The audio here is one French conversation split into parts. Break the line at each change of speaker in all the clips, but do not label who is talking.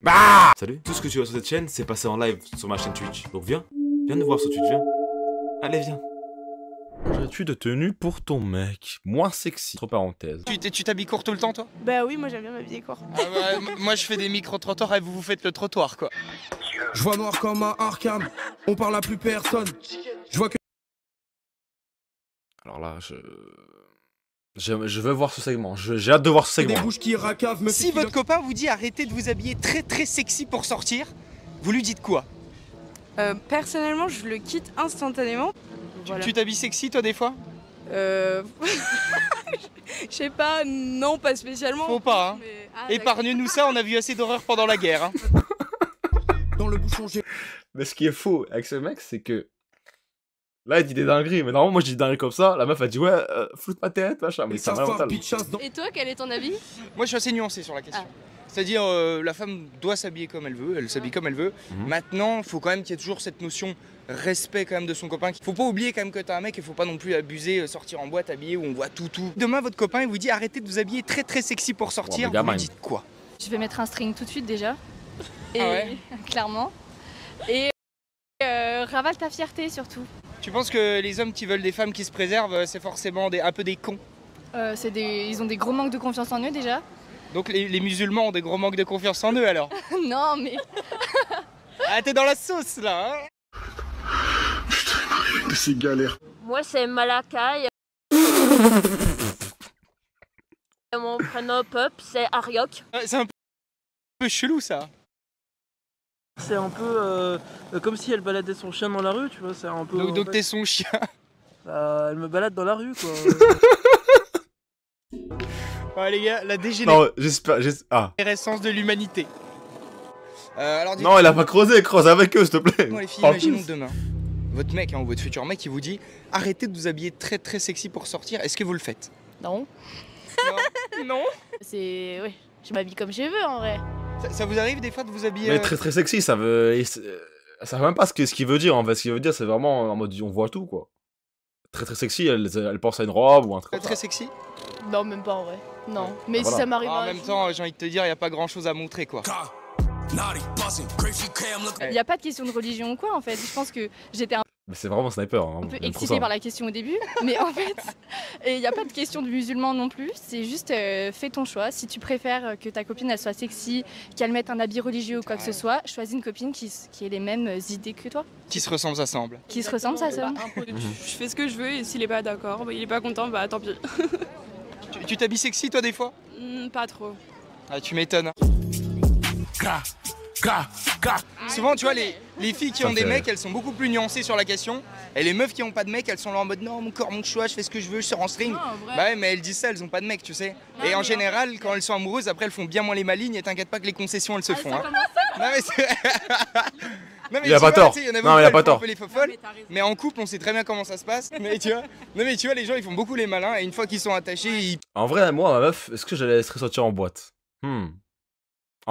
Bah salut, tout ce que tu vois sur cette chaîne, c'est passé en live sur ma chaîne Twitch. Donc viens nous voir sur Twitch, viens. Allez, viens. Changerais-tu de tenue pour ton mec? Moins sexy. Entre parenthèses.
Tu t'habilles court tout le temps, toi?
Bah oui, moi j'aime bien m'habiller court.
Ah bah, moi je fais des micro-trottoirs et vous faites le trottoir, quoi.
Je vois noir comme un Arkham, on parle à plus personne. Je vois que...
Alors là, je veux voir ce segment. J'ai hâte de voir ce segment.
Des bouches qui racavent me
Si votre copain vous dit arrêtez de vous habiller très sexy pour sortir, vous lui dites quoi?
Personnellement, je le quitte instantanément. Voilà.
Tu t'habilles sexy, toi, des fois?
Je sais pas, non, pas spécialement.
Faut pas, hein.
Mais... Ah,
épargne-nous ça, on a vu assez d'horreur pendant la guerre, hein.
dans le bouchon, j'ai...
Mais ce qui est faux avec ce mec, c'est que... Là, il dit des dingueries, mais normalement, moi, je dis des dingueries comme ça. La meuf, elle dit, ouais, floute ma tête, machin. Mais c'est un mental.
Et toi, quel est ton avis?
Moi, je suis assez nuancé sur la question. C'est-à-dire, la femme doit s'habiller comme elle veut, elle s'habille comme elle veut. Maintenant, il faut quand même qu'il y ait toujours cette notion respect quand même de son copain. Faut pas oublier quand même que t'as un mec, il faut pas non plus abuser, sortir en boîte habillé où on voit tout. Demain, votre copain, il vous dit arrêtez de vous habiller très sexy pour sortir, vous lui dites quoi?
Je vais mettre un string tout de suite déjà. Et
ouais.
clairement. Et ravale ta fierté surtout.
Tu penses que les hommes qui veulent des femmes qui se préservent, c'est forcément un peu des cons?
Ils ont des gros manques de confiance en eux déjà.
Donc les musulmans ont des gros manques de confiance en eux alors?
Non mais...
Ah t'es dans la sauce là, hein?
Putain, c'est galère.
Moi c'est Malakai. Mon prénom pop c'est Ariok.
C'est un peu chelou ça.
C'est un peu comme si elle baladait son chien dans la rue, tu vois, c'est un peu...
Donc t'es son chien?
Elle me balade dans la rue, quoi.
Ouais les gars, la dégénérescence
de
l'humanité.
Non, elle a pas creusé, creuse avec eux, s'il te plaît.
Moi les filles, imaginons demain, votre mec, hein, ou votre futur mec, il vous dit arrêtez de vous habiller très sexy pour sortir, est-ce que vous le faites?
Non.
Non.
C'est... Oui, je m'habille comme je veux en vrai.
Ça vous arrive des fois de vous habiller...
Mais très sexy, ça veut... Ça veut même pas ce qu'il veut dire, en fait. Ce qu'il veut dire, c'est vraiment en mode, on voit tout, quoi. Très sexy, elle pense à une robe ou un truc.
Très sexy?
Non, même pas en vrai. Non. Mais
voilà.
si ça m'arrive...
En même temps, j'ai envie de te dire, il n'y a pas grand chose à montrer, quoi.
Il n'y a pas de question de religion ou quoi en fait. Je pense que j'étais un
Mais c'est vraiment sniper. Hein,
peu excitée par la question au début. Mais en fait, il n'y a pas de question de musulman non plus. C'est juste fais ton choix. Si tu préfères que ta copine elle soit sexy, qu'elle mette un habit religieux ou quoi que ce soit, choisis une copine qui ait les mêmes idées que toi.
Qui se ressemble, ça semble.
Qui se ressemble, ça semble.
Je fais ce que je veux et s'il est pas d'accord, bah, il est pas content, bah tant pis.
Tu t'habilles sexy toi des fois?
Pas trop.
Ah tu m'étonnes. Souvent tu vois les filles qui ont des mecs, elles sont beaucoup plus nuancées sur la question. Et les meufs qui ont pas de mec, elles sont là en mode non mon corps, mon choix, je fais ce que je veux, je sors en string. Bah ouais mais elles disent ça, elles ont pas de mec tu sais. Et en général quand elles sont amoureuses après elles font bien moins les malignes et t'inquiète pas que les concessions elles se font. Hein. Non mais c'est... Non, mais
il a pas tort. Non, il a pas tort.
Mais en couple, on sait très bien comment ça se passe. Mais tu vois, les gens ils font beaucoup les malins et une fois qu'ils sont attachés, ils...
En vrai, moi, ma meuf, est-ce que je la laisserais sortir en boîte? En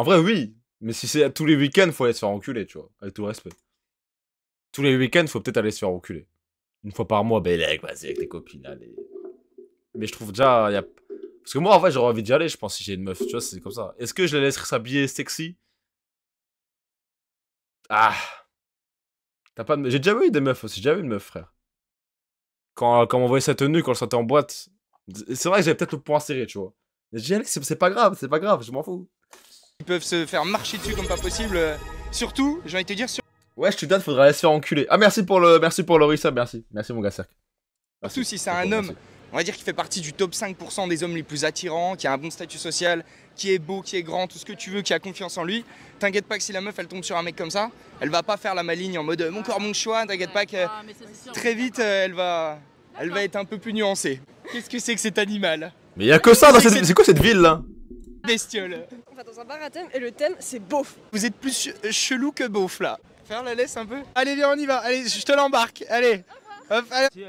vrai, oui. Mais si c'est tous les week-ends, faut aller se faire enculer, tu vois. Avec tout le respect. Tous les week-ends, faut peut-être aller se faire enculer. Une fois par mois, vas-y, avec tes copines, allez. Mais je trouve déjà, parce que moi, en vrai, j'aurais envie d'y aller, je pense, si j'ai une meuf, tu vois, c'est comme ça. Est-ce que je la laisserais s'habiller sexy? Ah. J'ai déjà eu des meufs aussi, j'ai déjà eu une meuf, frère. Quand on voyait sa tenue, quand elle sortait en boîte, c'est vrai que j'avais peut-être le point serré, tu vois. J'ai dit, c'est pas grave, je m'en fous.
Ils peuvent se faire marcher dessus comme pas possible. Surtout, j'ai envie de te dire,
ouais, je te donne, faudrait aller se faire enculer. Ah, merci pour le resub, merci. Merci, mon gars, Cerc.
Surtout si c'est un homme, on va dire qu'il fait partie du top 5% des hommes les plus attirants, qui a un bon statut social, qui est beau, qui est grand, tout ce que tu veux, qui a confiance en lui. T'inquiète pas que si la meuf elle tombe sur un mec comme ça, elle va pas faire la maligne en mode mon corps, mon choix. T'inquiète pas que très vite elle va être un peu plus nuancée. Qu'est-ce que c'est que cet animal?
Mais y'a que ça dans cette... C'est quoi cette ville là?
Bestiole.
On va dans un bar à thème et le thème c'est beauf.
Vous êtes plus chelou que beauf là. Faire la laisse un peu. Allez viens on y va, allez je te l'embarque, allez. Hop, allez.
Il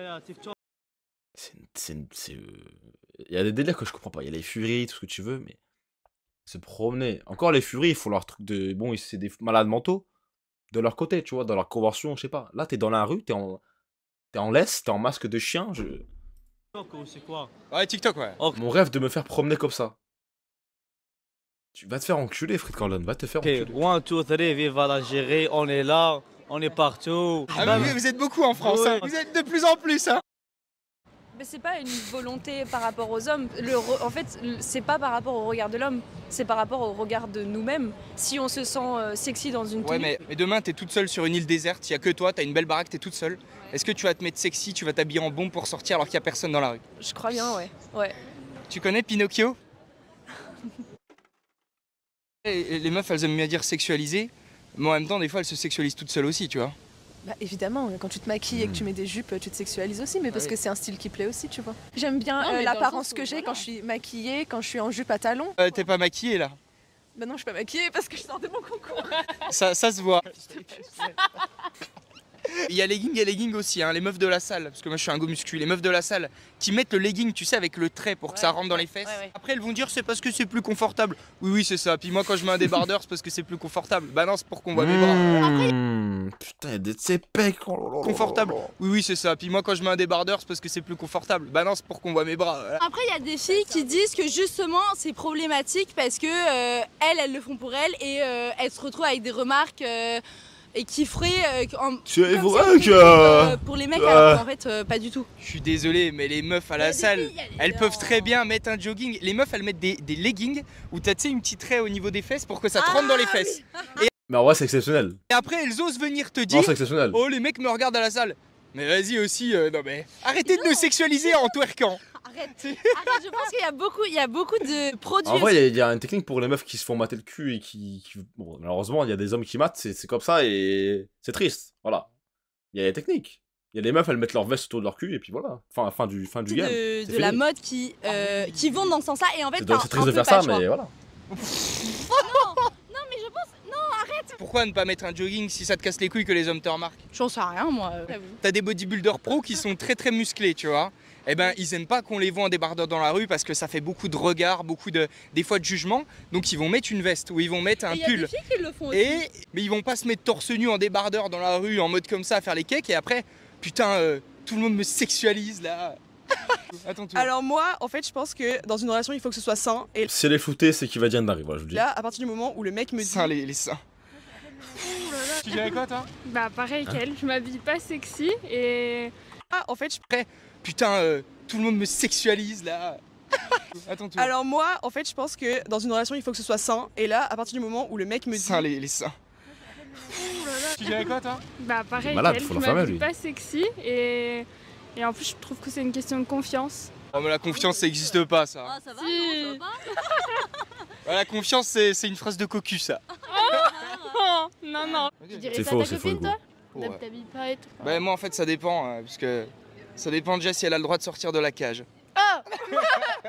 y a des délires que je comprends pas, il y a les furies, tout ce que tu veux, mais... Se promener. Encore les furies, ils font leur truc de... Bon, c'est des malades mentaux. De leur côté, tu vois, dans leur convention, je sais pas. Là, t'es dans la rue, t'es en laisse, t'es en masque de chien,
TikTok, c'est quoi?
Ouais, TikTok, ouais.
Mon rêve de me faire promener comme ça. Tu vas te faire enculer, Fred Corleone, va te faire
Ok,
enculer.
1, 2, 3, vive l'Algérie, on est là, on est partout.
Ah oui, vous êtes beaucoup en France,
Ouais.
hein. Vous êtes de plus en plus, hein.
Mais c'est pas une volonté par rapport aux hommes. En fait, c'est pas par rapport au regard de l'homme, c'est par rapport au regard de nous-mêmes. Si on se sent sexy dans une tenue.
Ouais, mais demain, t'es toute seule sur une île déserte, y a que toi, t'as une belle baraque, t'es toute seule. Est-ce que tu vas te mettre sexy, tu vas t'habiller en bombe pour sortir alors qu'il y a personne dans la rue?
Je crois bien, ouais.
Tu connais Pinocchio? Les meufs, elles aiment bien dire sexualiser, mais en même temps, des fois, elles se sexualisent toutes seules aussi, tu vois.
Bah évidemment, quand tu te maquilles et que tu mets des jupes, tu te sexualises aussi, mais parce que c'est un style qui plaît aussi, tu vois. J'aime bien
Non, mais
l'apparence
dans le
que
sens
j'ai
où,
quand je suis maquillée, quand je suis en jupe à talons.
T'es pas maquillée, là?
Bah non, je suis pas maquillée parce que je sors de mon concours.
Ça se voit. Il y a legging et legging aussi, hein, les meufs de la salle, parce que moi je suis un go muscu, les meufs de la salle qui mettent le legging, tu sais, avec le trait pour que ça rentre dans les fesses.
Ouais.
Après elles vont dire c'est parce que c'est plus confortable. Oui, c'est ça. Puis moi quand je mets un débardeur, c'est parce que c'est plus confortable. Bah non, c'est pour qu'on voit mes bras.
Putain, il y a des de ces pecs.
Confortable. Oui, c'est ça. Puis moi quand je mets un débardeur, c'est parce que c'est plus confortable. Bah non, c'est pour qu'on voit mes bras. Voilà.
Après, il y a des filles qui disent que justement c'est problématique parce que elles le font pour elles et elles se retrouvent avec des remarques et qui feraient
C'est
comme
vrai
si
que.
pour les mecs, alors qu'en fait pas du tout.
Je suis désolé, mais les meufs à la salle, elles peuvent très bien mettre un jogging. Les meufs, elles mettent des leggings où t'as, tu sais, une petite raie au niveau des fesses pour que ça te rentre dans les fesses.
Mais en vrai, c'est exceptionnel.
Et après, elles osent venir te
Non,
dire
c'est exceptionnel.
oh, les mecs me regardent à la salle. Mais vas-y aussi, non mais arrêtez de nous sexualiser en twerkant.
Arrête, je pense qu'il y a beaucoup de produits.
En vrai, il y a une technique pour les meufs qui se font mater le cul et Bon, malheureusement, il y a des hommes qui matent, c'est comme ça et c'est triste. Voilà. Il y a des techniques. Il y a des meufs, elles mettent leur veste autour de leur cul et puis voilà. Fin du game.
de la mode qui vont dans ce sens-là et en fait
C'est triste de faire ça, mais voilà.
Non mais je pense
Pourquoi ne pas mettre un jogging si ça te casse les couilles que les hommes te remarquent?
j'en sais rien moi.
T'as des bodybuilders pros qui sont très musclés, tu vois. Eh ben, ils aiment pas qu'on les voit en débardeur dans la rue parce que ça fait beaucoup de regards, des fois de jugement. Donc ils vont mettre une veste ou ils vont mettre un
Il y a
pull.
des filles qui le font aussi.
Mais ils vont pas se mettre torse nu en débardeur dans la rue en mode comme ça à faire les cakes et après, putain, tout le monde me sexualise là. Attends, toi.
Alors moi, en fait, je pense que dans une relation, il faut que ce soit sain. Et
Si elle est floutée, c'est qu'il va dire d'arriver, voilà, je vous dis.
là, à partir du moment où le mec me dit...
Seins, les seins. Tu dirais quoi toi?
Bah pareil qu'elle, je m'habille pas sexy et...
Ah, en fait,
Putain, tout le monde me sexualise là. Attends, toi.
Alors moi, en fait, je pense que dans une relation, il faut que ce soit sain. Et là, à partir du moment où le mec me dit...
Seins, les seins. Tu dirais quoi toi?
Bah pareil
Malade,
qu'elle,
faut
je
l'enfermer,
m'habille
lui.
pas sexy et en plus je trouve que c'est une question de confiance.
Oh mais la confiance ça existe pas ça.
Ah, ça va,
Si.
non, ça va pas
La confiance c'est une phrase de cocu ça.
Oh, non.
Tu dirais
C'est
ça
faux,
à ta
c'est faux,
copine
Hugo.
toi?
Ouais.
T'habilles pas et tout.
Bah moi en fait ça dépend parce que ça dépend déjà si elle a le droit de sortir de la cage.
Ah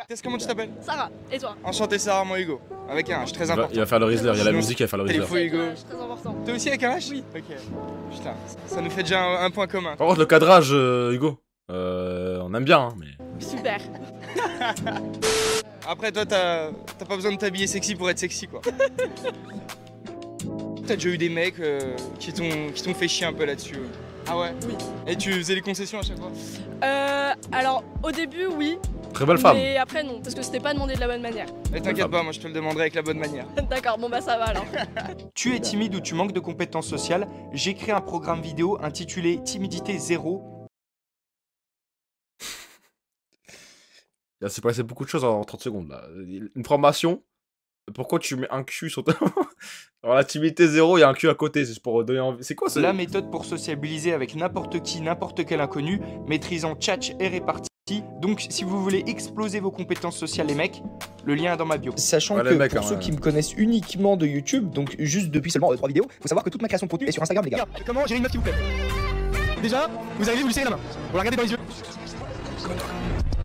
Qu'est-ce comment tu t'appelles?
Sarah, et toi?
Enchanté Sarah, moi Hugo. Avec un H très important.
Il va faire le Rizzler, il y a la
Sinon,
musique, il va faire le
Il
Rizzler.
faut Hugo.
C'est très important.
Toi aussi avec un H? Oui. Ok. Putain, ça nous fait déjà un point commun.
Par contre, le cadrage, Hugo, on aime bien, hein, mais.
Super.
Après toi t'as pas besoin de t'habiller sexy pour être sexy quoi. T'as déjà eu des mecs qui t'ont fait chier un peu là-dessus. Ah ouais?
Oui.
Et tu faisais les concessions à chaque fois?
Alors au début oui,
Très belle femme.
mais après non, parce que c'était pas demandé de la bonne manière.
Mais t'inquiète pas, moi je te le demanderai avec la bonne manière.
D'accord, bon bah ça va alors.
Tu es timide ou tu manques de compétences sociales? J'ai créé un programme vidéo intitulé Timidité Zéro.
Il s'est passé beaucoup de choses en 30 secondes là. Une formation. Pourquoi tu mets un cul sur ta. Alors la timidité zéro, il y a un cul à côté, c'est pour donner envie. C'est quoi ça?
La méthode pour sociabiliser avec n'importe qui, n'importe quel inconnu, maîtrisant tchatch et répartie. Donc si vous voulez exploser vos compétences sociales les mecs, le lien est dans ma bio.
Sachant
Ouais,
que
les mecs,
pour
hein,
ceux
ouais.
qui me connaissent uniquement de YouTube, donc juste depuis seulement 3 vidéos, faut savoir que toute ma création de contenu est sur Instagram les gars.
Comment j'ai une meuf qui vous plaît? Déjà, vous arrivez, vous lui serrez la main. Vous la regardez dans les yeux.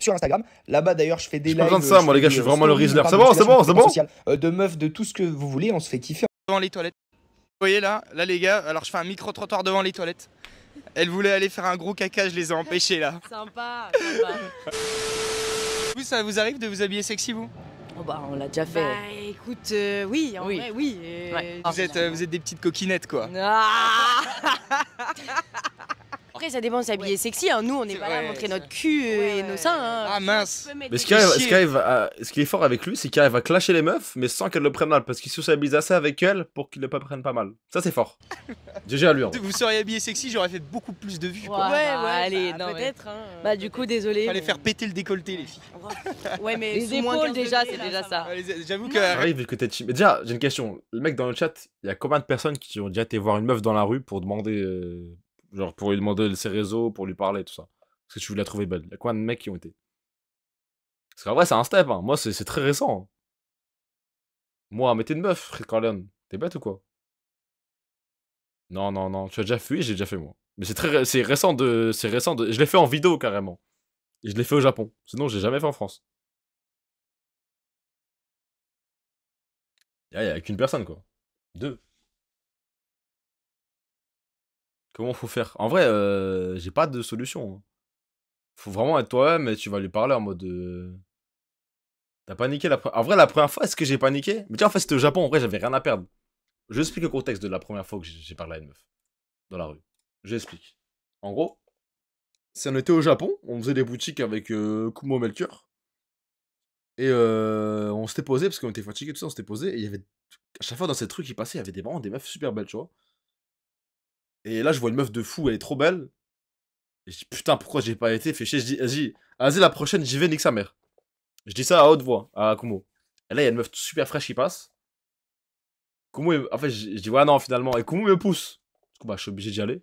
Sur Instagram, là-bas d'ailleurs je fais des
J'ai
lives.
pas besoin de ça, moi,
fais
les gars, je
des
suis vraiment le
stories,
Rizzler.
on
C'est
parle
bon,
de
c'est bon, c'est bon.
social, de meufs, de tout ce que vous voulez, on se fait kiffer.
Devant les toilettes. Vous voyez là les gars, alors je fais un micro-trottoir devant les toilettes. Elle voulait aller faire un gros caca, je les ai empêchés là.
Sympa.
Vous, ça vous arrive de vous habiller sexy vous?
Oh bah on l'a déjà fait.
Bah écoute, oui, en
Oui.
vrai oui.
Ouais.
Vous êtes des petites coquinettes quoi.
Ah.
Après, ça dépend, s'habiller sexy. Hein. Nous, on n'est pas là à montrer notre cul et nos seins. Hein.
Ah mince.
Mais ce qui est fort avec lui, c'est qu'il arrive à clasher les meufs, mais sans qu'elles le prennent mal, parce qu'il sociabilise assez avec elles pour qu'ils ne le prennent pas mal. Ça, c'est fort. GG à lui.
Vous seriez habillé sexy, j'aurais fait beaucoup plus de vues. Quoi.
Allez, non, peut-être. Hein. Bah, du coup, désolé.
Fallait faire péter le décolleté, les filles.
Ouais, mais les épaules, déjà, c'est déjà ça.
J'avoue que.
Arrive vu que t'es cheap. Mais déjà, j'ai une question. Le mec dans le chat, il y a combien de personnes qui ont déjà été voir une meuf dans la rue pour demander. Genre, pour lui demander ses réseaux, pour lui parler, tout ça. Parce que tu la trouvais belle. Il y a combien de mecs qui ont été? Parce qu'en vrai, c'est un step. Hein. Moi, c'est très récent. Hein. Moi, mais t'es une meuf, Fred Corleone. T'es bête ou quoi? Non, non, non. Tu as déjà fait? Oui, j'ai déjà fait, moi. Mais c'est récent de. Je l'ai fait en vidéo, carrément. Et je l'ai fait au Japon. Sinon, je l'ai jamais fait en France. Il y a qu'une personne, quoi. 2. Comment faut faire? En vrai, j'ai pas de solution. Hein. Faut vraiment être toi-même et tu vas lui parler en mode. T'as paniqué la première. En vrai, la première fois, est-ce que j'ai paniqué? Mais tiens, en fait, c'était au Japon. En vrai, j'avais rien à perdre. Je explique le contexte de la première fois que j'ai parlé à une meuf. Dans la rue. J'explique. En gros, si on était au Japon, on faisait des boutiques avec Kumo Melchior. Et on s'était posé, parce qu'on était fatigué, tout ça, on s'était posé. Et il y avait. À chaque fois dans ces trucs qui passaient, il y avait vraiment des meufs super belles, tu vois. Et là, je vois une meuf de fou, elle est trop belle. Et je dis, putain, pourquoi j'ai pas été? Fait chier, je dis, vas-y, la prochaine, j'y vais, nique sa mère. Je dis ça à haute voix, à Kumo. Et là, il y a une meuf super fraîche qui passe. Kumo, en fait, je dis, ouais, non, finalement. Et Kumo me pousse. Du coup, bah, je suis obligé d'y aller.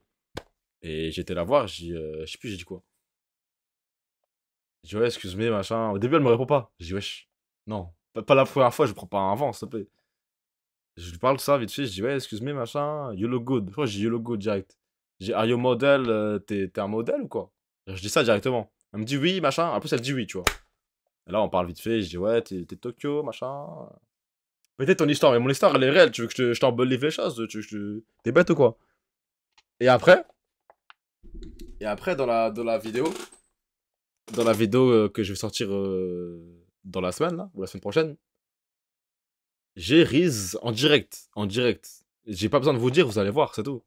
Et j'étais la voir, je sais plus, j'ai dit quoi. Je dis, ouais, excuse-moi, machin. Au début, elle me répond pas. Je dis, wesh. Non, pas la première fois, je prends pas un vent, s'il te plaît. Je lui parle de ça vite fait, je dis ouais, excuse-moi, machin, you look good. Je crois que je dis you look good direct. Je dis, are you model, t'es un modèle ou quoi? Je dis ça directement. Elle me dit oui, machin. En plus, elle dit oui, tu vois. Et là, on parle vite fait, je dis ouais, t'es Tokyo, machin. Peut-être ton histoire, mais mon histoire, elle est réelle. Tu veux que je t'embellive les choses? T'es bête ou quoi? Et après, dans la vidéo, que je vais sortir dans la semaine, là, ou la semaine prochaine, j'ai Riz en direct. J'ai pas besoin de vous dire, vous allez voir, c'est tout.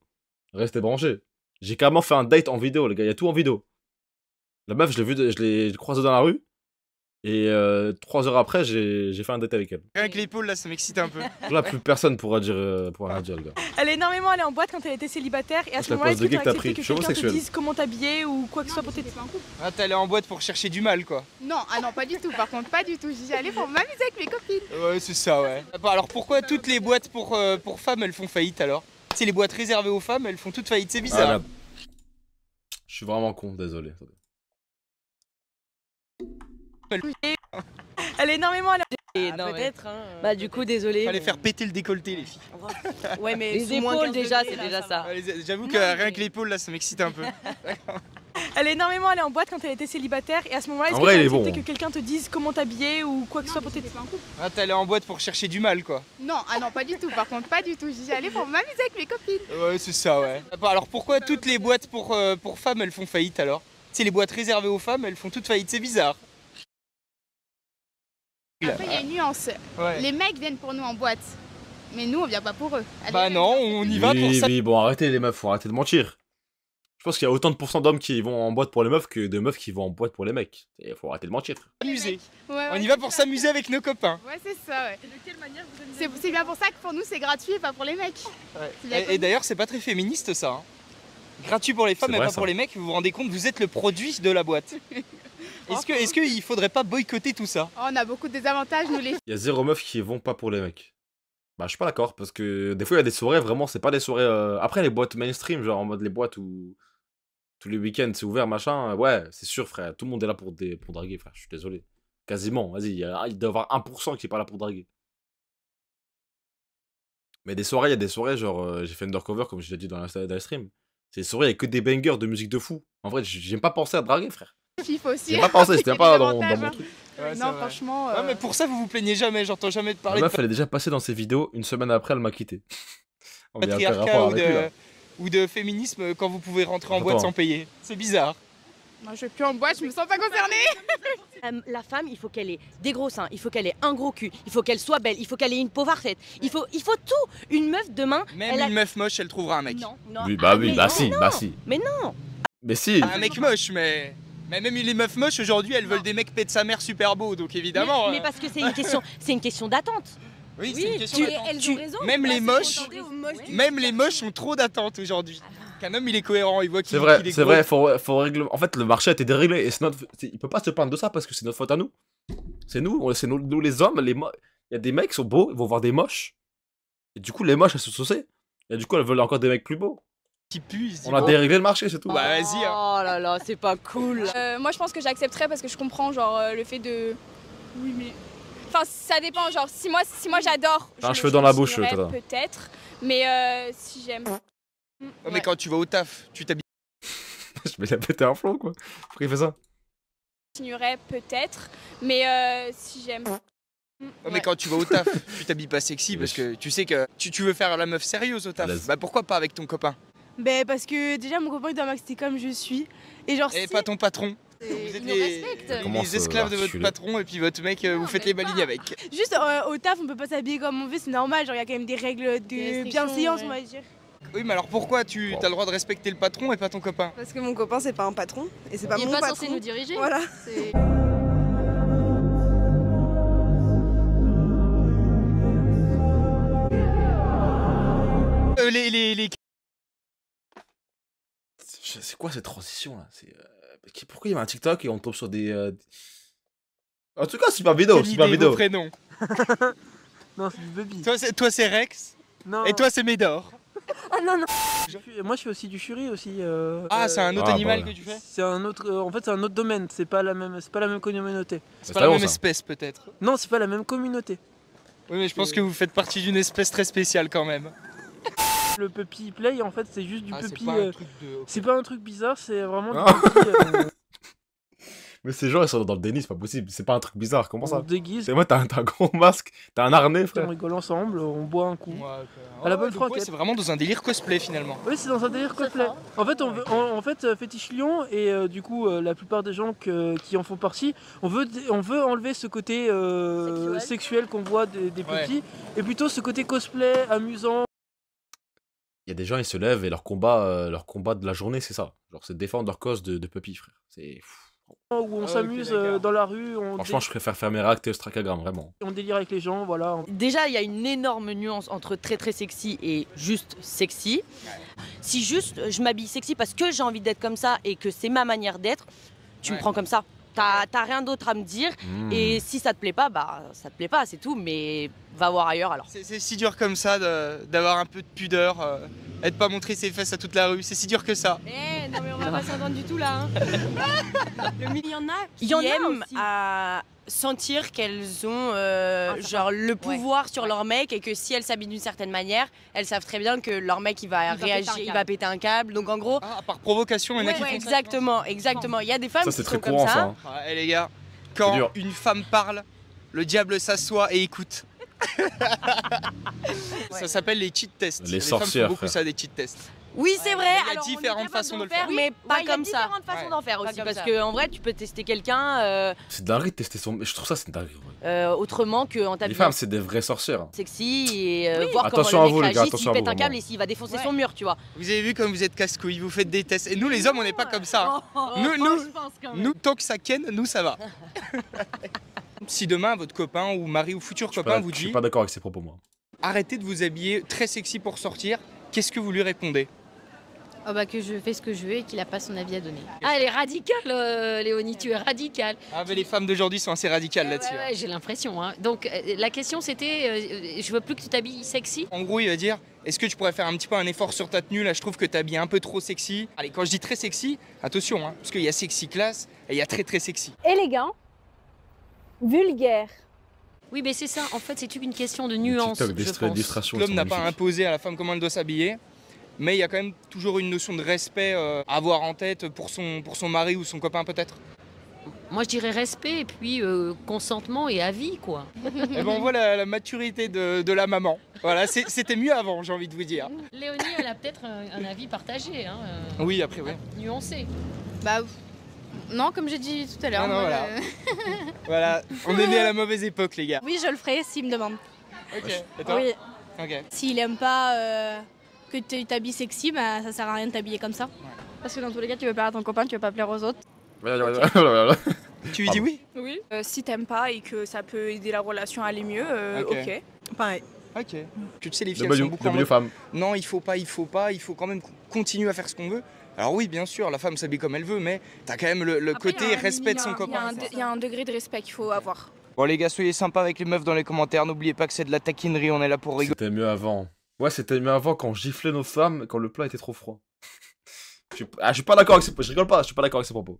Restez branchés. J'ai carrément fait un date en vidéo, les gars, il y a tout en vidéo. La meuf, je l'ai croisée dans la rue. Et 3 heures après, j'ai fait un date avec elle.
Rien que l'épaule, là, ça m'excite un peu.
Là, plus personne pourra dire, le gars.
Elle est énormément allée en boîte quand elle était célibataire. Et à ce moment-là, est-ce que tu as accepté que quelqu'un te dise comment t'habiller ou quoi que ce soit pour t'aider?
Ah, t'es allé en boîte pour chercher du mal, quoi.
Non, ah non, pas du tout. Par contre, pas du tout. J'y allais pour m'amuser avec mes copines.
Ouais, c'est ça, ouais. Alors pourquoi toutes les boîtes pour femmes, elles font faillite, alors? C'est les boîtes réservées aux femmes, elles font toutes faillite, c'est bizarre.
Je suis vraiment con, désolé.
Elle est énormément allée.
Peut-être. Hein. Bah, du coup, désolé.
Fallait faire péter le décolleté, les filles.
Ouais, mais les épaules, déjà, c'est déjà ça.
J'avoue que rien que l'épaule, là, ça m'excite un peu.
Elle est énormément allée en boîte quand elle était célibataire. Et à ce moment-là, est-ce que tu as accepté que quelqu'un te dise comment t'habiller ou quoi que ce soit pour t'aider?
Ah, t'es allé en boîte pour chercher du mal, quoi.
Non, ah non, pas du tout. Par contre, pas du tout. J'y allais pour m'amuser avec mes copines.
Ouais, c'est ça, ouais. Alors pourquoi toutes les boîtes pour femmes, elles font faillite, alors? C'est les boîtes réservées aux femmes, elles font toutes faillite, c'est bizarre.
Après, il y a une nuance. Ouais. Les mecs viennent pour nous en boîte, mais nous, on vient pas pour eux. Allez,
bah non, on y va pour ça.
Oui, bon, arrêtez les meufs, faut arrêter de mentir. Je pense qu'il y a autant de pourcents d'hommes qui vont en boîte pour les meufs que de meufs qui vont en boîte pour les mecs. Il faut arrêter de mentir.
S'amuser.
Ouais,
on y va pour s'amuser avec nos copains.
Ouais, c'est ça, ouais. De quelle manière vous amusez? C'est bien pour ça que pour nous, c'est gratuit et pas pour les mecs.
Ouais. Et d'ailleurs, c'est pas très féministe, ça. Hein. Gratuit pour les femmes et pas pour les mecs, vous vous rendez compte, vous êtes le produit de la boîte. Est-ce qu'il faudrait pas boycotter tout ça?
On a beaucoup de désavantages, nous les.
Il y a 0 meufs qui vont pas pour les mecs. Bah, je suis pas d'accord, parce que des fois, il y a des soirées, vraiment, c'est pas des soirées. Après, les boîtes mainstream, genre en mode les boîtes où tous les week-ends c'est ouvert, machin, ouais, c'est sûr, frère. Tout le monde est là pour draguer, frère, je suis désolé. Quasiment, vas-y, il doit y avoir 1% qui est pas là pour draguer. Mais des soirées, il y a des soirées, genre, j'ai fait Undercover, comme je l'ai dit dans la stream. C'est des soirées, il y a que des bangers de musique de fou. En vrai, j'aime pas penser à draguer, frère.
Aussi.
J'ai pas pensé, c'était pas dans mon truc.
Ouais, non, franchement.
Ouais, mais pour ça, vous vous plaignez jamais, j'entends jamais parler
la meuf, elle est déjà passée dans ses vidéos, une semaine après, elle m'a quitté.
Patriarcat ou de féminisme quand vous pouvez rentrer en boîte sans payer. C'est bizarre.
Moi, je vais plus en boîte, je me sens pas concernée.
La femme, il faut qu'elle ait des gros seins, il faut qu'elle ait un gros cul, il faut qu'elle soit belle, il faut qu'elle ait une peau parfaite. Il faut tout. Une meuf demain.
Même une meuf moche, elle trouvera un mec.
Non.
Oui, bah oui, bah si.
Mais non.
Mais si.
Un mec moche, mais même les meufs moches aujourd'hui, elles veulent des mecs pète sa mère super beaux, donc évidemment.
Mais parce que c'est une question d'attente.
Oui, c'est une question d'attente.
Elles ont raison.
Même les moches ont trop d'attente aujourd'hui. Qu'un homme il est cohérent, il voit qu'il est gros.
C'est vrai, faut régler. En fait, le marché a été déréglé et il peut pas se plaindre de ça parce que c'est notre faute à nous. C'est nous les hommes. Il y a des mecs qui sont beaux, ils vont voir des moches. Et du coup, les moches elles se saucent. Et du coup, elles veulent encore des mecs plus beaux.
Qui puent.
On a déréglé le marché, c'est tout.
Bah vas-y.
Oh là là, c'est pas cool.
Moi, je pense que j'accepterais parce que je comprends genre le fait de. Oui, mais. Enfin, ça dépend. Genre, si moi j'adore.
T'as un cheveu dans la bouche,
Tata. Peut-être. Mais si j'aime.
Mais quand tu vas au taf, tu t'habilles.
Je vais la péter un flot, quoi. Pourquoi il fait ça?
Je continuerais peut-être. Mais si j'aime.
Mais quand tu vas au taf, tu t'habilles pas sexy parce que tu sais que tu veux faire la meuf sérieuse au taf. Bah pourquoi pas avec ton copain?
Ben parce que déjà mon copain il doit m'accepter comme je suis. Et genre
pas ton patron. Vous êtes les esclaves de votre patron et puis votre mec vous faites les balignes avec.
Juste au taf on peut pas s'habiller comme on veut, c'est normal, genre il y a quand même des règles de bienséance on va dire.
Oui mais alors pourquoi tu as le droit de respecter le patron et pas ton copain?
Parce que mon copain c'est pas un patron et c'est pas mon patron.
Il est pas censé nous diriger.
Voilà.
C'est quoi cette transition là? Pourquoi il y a un TikTok et on tombe sur des. En tout cas, c'est pas vidéo. C'est pas vidéo.
Prénom.
Non, c'est du baby.
Toi c'est Rex.
Non.
Et toi c'est Médor.
Ah non, non.
Moi je fais aussi du Shuri aussi.
C'est un autre animal que tu fais?
C'est un autre. En fait, c'est un autre domaine. C'est pas la même communauté.
C'est pas la même espèce peut-être.
Non, c'est pas la même communauté.
Oui, mais je pense que vous faites partie d'une espèce très spéciale quand même.
Le puppy play, en fait, c'est juste du puppy. C'est
pas
un truc bizarre, c'est vraiment du puppy.
Mais ces gens ils sont dans le déni, c'est pas possible. C'est pas un truc bizarre. Comment ça?
On déguise.
C'est moi, t'as un gros masque, t'as un harnais, frère.
On rigole ensemble, on boit un coup. À la bonne franquette.
C'est vraiment dans un délire cosplay finalement.
Oui, c'est dans un délire cosplay. En fait, on Fétiche Lion et du coup, la plupart des gens qui en font partie, on veut enlever ce côté sexuel qu'on voit des petits et plutôt ce côté cosplay amusant.
Il y a des gens, ils se lèvent et leur combat de la journée, c'est ça. Genre, c'est défendre leur cause de puppy, frère. C'est
où on s'amuse dans la rue.
Franchement, je préfère faire mes réacts et au Strakagram, vraiment.
On délire avec les gens, voilà.
Déjà, il y a une énorme nuance entre très très sexy et juste sexy. Si juste je m'habille sexy parce que j'ai envie d'être comme ça et que c'est ma manière d'être, tu me prends comme ça. T'as rien d'autre à me dire et si ça te plaît pas, bah ça te plaît pas, c'est tout, mais va voir ailleurs alors.
C'est si dur comme ça d'avoir un peu de pudeur et de pas montrer ses fesses à toute la rue, c'est si dur que ça.
Non mais on va pas s'entendre du tout là. Il y en a qui aiment à sentir qu'elles ont genre le pouvoir sur leur mec et que si elles s'habillent d'une certaine manière, elles savent très bien que leur mec il va réagir, il va péter un câble. Donc en gros,
par provocation, il y en a qui font
exactement. Il y a des femmes qui sont comme ça.
Et les gars, quand une femme parle, le diable s'assoit et écoute. Ça s'appelle les cheat tests.
Les sorcières,
femmes font beaucoup ça, des cheat tests.
Oui, c'est vrai.
Il y a différentes façons de le faire,
mais pas comme ça. Il y a différentes façons d'en faire aussi, parce qu'en vrai, tu peux tester quelqu'un.
C'est dingue de tester son. Je trouve ça, c'est dingue.
Autrement qu'en t'habillant.
Les femmes, c'est des vraies sorcières.
Sexy et voir
attention
comment le mec
à vous, les gars,
réagit, s'il pète un câble
vraiment.
et s'il va défoncer son mur, tu vois.
Vous avez vu comme vous êtes casse-couilles, vous faites des tests. Et nous, les hommes, on n'est pas comme ça. Nous, tant que ça ken, nous, ça va. Si demain, votre copain ou mari ou futur copain vous dit.
Je suis pas d'accord avec ces propos, moi.
Arrêtez de vous habiller très sexy pour sortir, qu'est-ce que vous lui répondez?
Oh bah que je fais ce que je veux et qu'il a pas son avis à donner.
Ah, elle est radicale, Léonie, tu es radicale.
Ah, mais les femmes d'aujourd'hui sont assez radicales là-dessus.
Ouais, j'ai l'impression. Hein. Donc, la question c'était, je veux plus que tu t'habilles sexy.
En gros, il va dire, est-ce que tu pourrais faire un petit peu un effort sur ta tenue? Là, je trouve que tu habilles un peu trop sexy. Allez, quand je dis très sexy, attention, hein, parce qu'il y a sexy classe et il y a très très sexy.
Élégant, vulgaire.
Oui, mais c'est ça. En fait, c'est une question de nuance.
L'homme n'a pas imposé à la femme comment elle doit s'habiller. Mais il y a quand même toujours une notion de respect à avoir en tête pour son mari ou son copain peut-être.
Moi je dirais respect et puis consentement et avis quoi.
Et ben on voit la maturité de la maman. Voilà, c'était mieux avant, j'ai envie de vous dire.
Léonie elle a peut-être un avis partagé. Hein,
oui, après oui.
Nuancé.
Bah non, comme j'ai dit tout à l'heure.
Voilà. Voilà, on est né à la mauvaise époque les gars.
Oui, je le ferai s'il me demande.
Ok, et toi?
Oui.
Ok.
S'il aime pas que tu t'habilles sexy, bah ça sert à rien de t'habiller comme ça.
Parce que dans tous les cas, tu veux plaire à ton copain, tu veux pas plaire aux autres.
Tu lui dis oui?
Oui. Si t'aimes pas et que ça peut aider la relation à aller mieux, ok. Pareil.
Ok. Tu sais, les filles, elles sont beaucoup en mode,
femmes.
non, il faut quand même continuer à faire ce qu'on veut. Alors oui, bien sûr, la femme s'habille comme elle veut, mais t'as quand même le côté respect de son copain.
Il y a un degré de respect qu'il faut avoir.
Bon les gars, soyez sympas avec les meufs dans les commentaires, n'oubliez pas que c'est de la taquinerie, on est là pour rigoler.
C'était mieux avant. Ouais, c'était mieux avant quand on giflait nos femmes, quand le plat était trop froid. Je suis pas d'accord avec ces propos, je rigole pas, je suis pas d'accord avec ces propos.